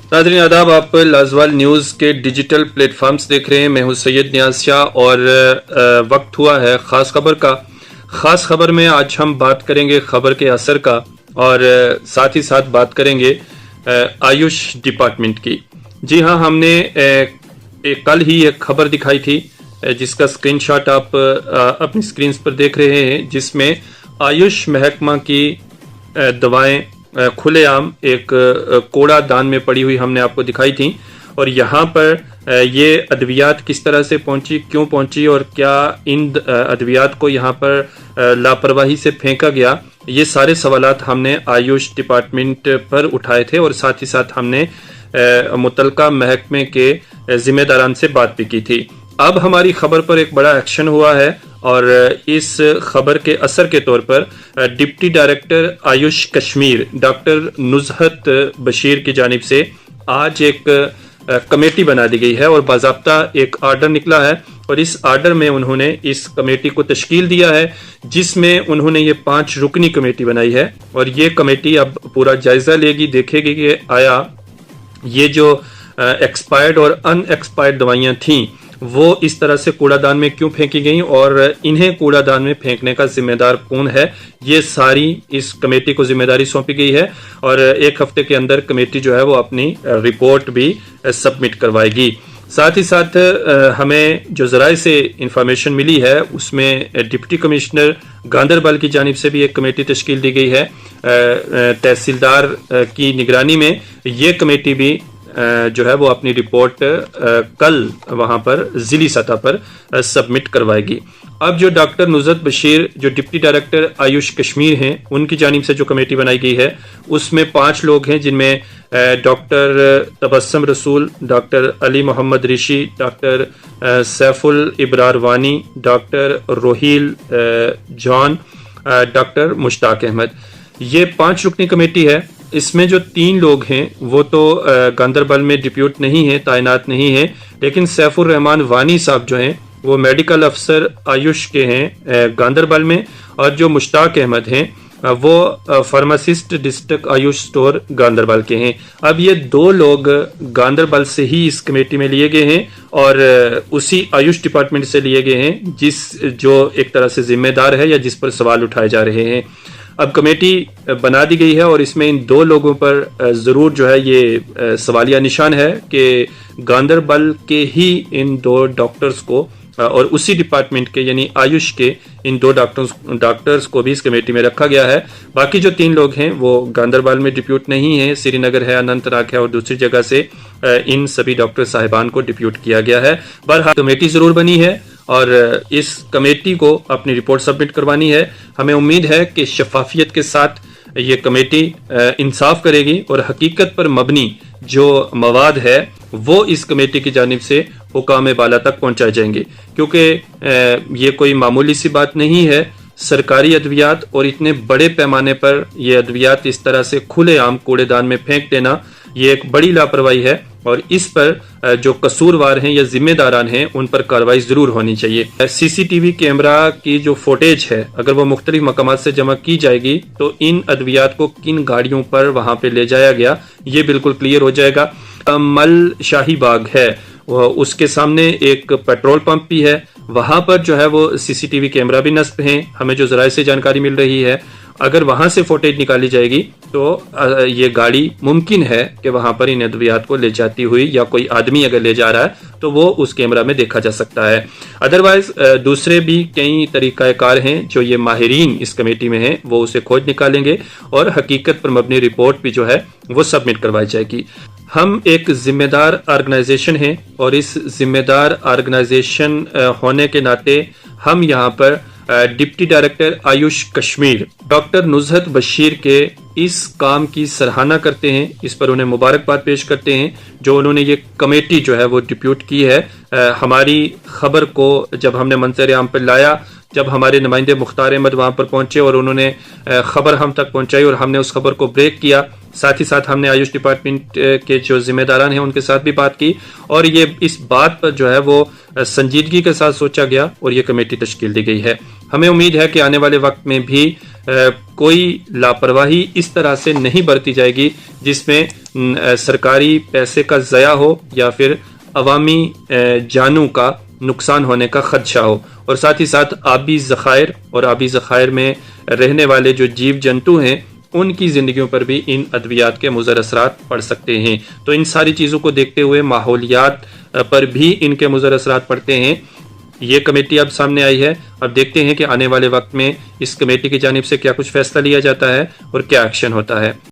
नाज़रीन आदाब, आप लाजवाल न्यूज़ के डिजिटल प्लेटफॉर्म्स देख रहे हैं। मैं हूं सैयद नियाज़ शाह और वक्त हुआ है ख़ास खबर का। ख़ास खबर में आज हम बात करेंगे खबर के असर का और साथ ही साथ बात करेंगे आयुष डिपार्टमेंट की। जी हाँ, हमने कल ही एक खबर दिखाई थी जिसका स्क्रीनशॉट आप अपनी स्क्रीन पर देख रहे हैं, जिसमें आयुष महकमा की दवाएं खुलेआम एक कूड़ा दान में पड़ी हुई हमने आपको दिखाई थी। और यहाँ पर ये अद्वियात किस तरह से पहुंची, क्यों पहुंची और क्या इन अद्वियात को यहाँ पर लापरवाही से फेंका गया, ये सारे सवालात हमने आयुष डिपार्टमेंट पर उठाए थे और साथ ही साथ हमने मुतलका महकमे के जिम्मेदारान से बात भी की थी। अब हमारी खबर पर एक बड़ा एक्शन हुआ है और इस खबर के असर के तौर पर deputy director AYUSH Kashmir doctor Nuzhat Bashir की जानिब से आज एक कमेटी बना दी गई है और बाज़ाब्ता एक आर्डर निकला है और इस आर्डर में उन्होंने इस कमेटी को तश्कील दिया है, जिसमें उन्होंने ये 5 रुकनी कमेटी बनाई है। और ये कमेटी अब पूरा जायजा लेगी, देखेगी कि आया ये जो एक्सपायर्ड और अनएक्सपायर्ड दवाइयाँ थीं वो इस तरह से कूड़ादान में क्यों फेंकी गई और इन्हें कूड़ादान में फेंकने का जिम्मेदार कौन है। ये सारी इस कमेटी को जिम्मेदारी सौंपी गई है और एक हफ्ते के अंदर कमेटी जो है वो अपनी रिपोर्ट भी सबमिट करवाएगी। साथ ही साथ हमें जो ज़राए से इंफॉर्मेशन मिली है उसमें डिप्टी कमिश्नर गांदरबल की जानिब से भी एक कमेटी तश्कील दी गई है। तहसीलदार की निगरानी में ये कमेटी भी जो है वो अपनी रिपोर्ट कल वहां पर जिली सतह पर सबमिट करवाएगी। अब जो डॉक्टर नुज़हत बशीर जो डिप्टी डायरेक्टर आयुष कश्मीर हैं, उनकी जानिब से जो कमेटी बनाई गई है उसमें 5 लोग हैं, जिनमें doctor Tabassum Rasool, doctor Ali Mohammad Rishi, doctor Saiful Ibrar Wani, doctor Roheel John, doctor Mushtaq Ahmad. ये 5 रुकनी कमेटी है। इसमें जो 3 लोग हैं वो तो गांदरबल में डिप्यूट नहीं है, तैनात नहीं है, लेकिन सैफुर रहमान वानी साहब जो हैं वो मेडिकल अफसर आयुष के हैं गांदरबल में, और जो मुश्ताक अहमद हैं वो pharmacist district Ayush store Ganderbal के हैं। अब ये 2 लोग गांदरबल से ही इस कमेटी में लिए गए हैं और उसी आयुष डिपार्टमेंट से लिए गए हैं जो एक तरह से जिम्मेदार है या जिस पर सवाल उठाए जा रहे हैं। अब कमेटी बना दी गई है और इसमें इन 2 लोगों पर ज़रूर जो है ये सवालिया निशान है कि गांदरबल के ही इन 2 डॉक्टर्स को और उसी डिपार्टमेंट के यानी आयुष के इन 2 डॉक्टर्स को भी इस कमेटी में रखा गया है। बाकी जो 3 लोग हैं वो गांदरबल में डिप्यूट नहीं है, श्रीनगर है, अनंतनाग है और दूसरी जगह से इन सभी डॉक्टर साहिबान को डिप्यूट किया गया है। बहरहाल कमेटी ज़रूर बनी है और इस कमेटी को अपनी रिपोर्ट सबमिट करवानी है। हमें उम्मीद है कि शफाफियत के साथ ये कमेटी इंसाफ करेगी और हकीकत पर मबनी जो मवाद है वो इस कमेटी की जानिब से हुकाम बाला तक पहुंचाए जाएंगे, क्योंकि ये कोई मामूली सी बात नहीं है। सरकारी अद्वियात और इतने बड़े पैमाने पर ये अद्वियात इस तरह से खुलेआम कूड़ेदान में फेंक देना ये एक बड़ी लापरवाही है और इस पर जो कसूरवार हैं या जिम्मेदारान हैं उन पर कार्रवाई जरूर होनी चाहिए। सीसीटीवी कैमरा की जो फुटेज है अगर वो मुख्तलिफ मकामात से जमा की जाएगी तो इन अद्वियात को किन गाड़ियों पर वहां पे ले जाया गया ये बिल्कुल क्लियर हो जाएगा। मल शाही बाग है, उसके सामने एक पेट्रोल पंप भी है, वहां पर जो है वो सीसीटीवी कैमरा भी नस्ब हैं। हमें जो ज़राए से जानकारी मिल रही है अगर वहां से फुटेज निकाली जाएगी तो ये गाड़ी मुमकिन है कि वहां पर इन अद्वियात को ले जाती हुई या कोई आदमी अगर ले जा रहा है तो वो उस कैमरा में देखा जा सकता है। अदरवाइज दूसरे भी कई तरीक़ाकार हैं जो ये माहिरीन इस कमेटी में हैं, वो उसे खोज निकालेंगे और हकीकत पर मबनी रिपोर्ट भी जो है वो सबमिट करवाई जाएगी। हम एक जिम्मेदार ऑर्गेनाइजेशन हैं और इस जिम्मेदार ऑर्गेनाइजेशन होने के नाते हम यहाँ पर deputy director AYUSH Kashmir doctor Nuzhat Bashir के इस काम की सराहना करते हैं, इस पर उन्हें मुबारकबाद पेश करते हैं जो उन्होंने ये कमेटी जो है वो डिप्यूट की है। हमारी खबर को जब हमने मंजर आम पर लाया, जब हमारे नुमाइंदे मुख्तार अहमद वहां पर पहुंचे और उन्होंने खबर हम तक पहुंचाई और हमने उस खबर को ब्रेक किया, साथ ही साथ हमने आयुष डिपार्टमेंट के जो जिम्मेदारान हैं उनके साथ भी बात की और ये इस बात पर जो है वो संजीदगी के साथ सोचा गया और ये कमेटी तश्कील दी गई है। हमें उम्मीद है कि आने वाले वक्त में भी کوئی لاپرواہی اس طرح سے نہیں برتی جائے گی جس میں سرکاری پیسے کا ضیاع ہو یا پھر عوامی جانوں کا نقصان ہونے کا خدشہ ہو، اور ساتھ ہی ساتھ آبی ذخائر اور آبی ذخائر میں رہنے والے جو جیو جنتو ہیں ان کی زندگیوں پر بھی ان ادویات کے مضر اثرات پڑ سکتے ہیں۔ تو ان ساری چیزوں کو دیکھتے ہوئے ماحولیات پر بھی ان کے مضر اثرات پڑتے ہیں۔ یہ کمیٹی اب سامنے آئی ہے، اب دیکھتے ہیں کہ آنے والے وقت میں اس کمیٹی کی جانب سے کیا کچھ فیصلہ لیا جاتا ہے اور کیا ایکشن ہوتا ہے۔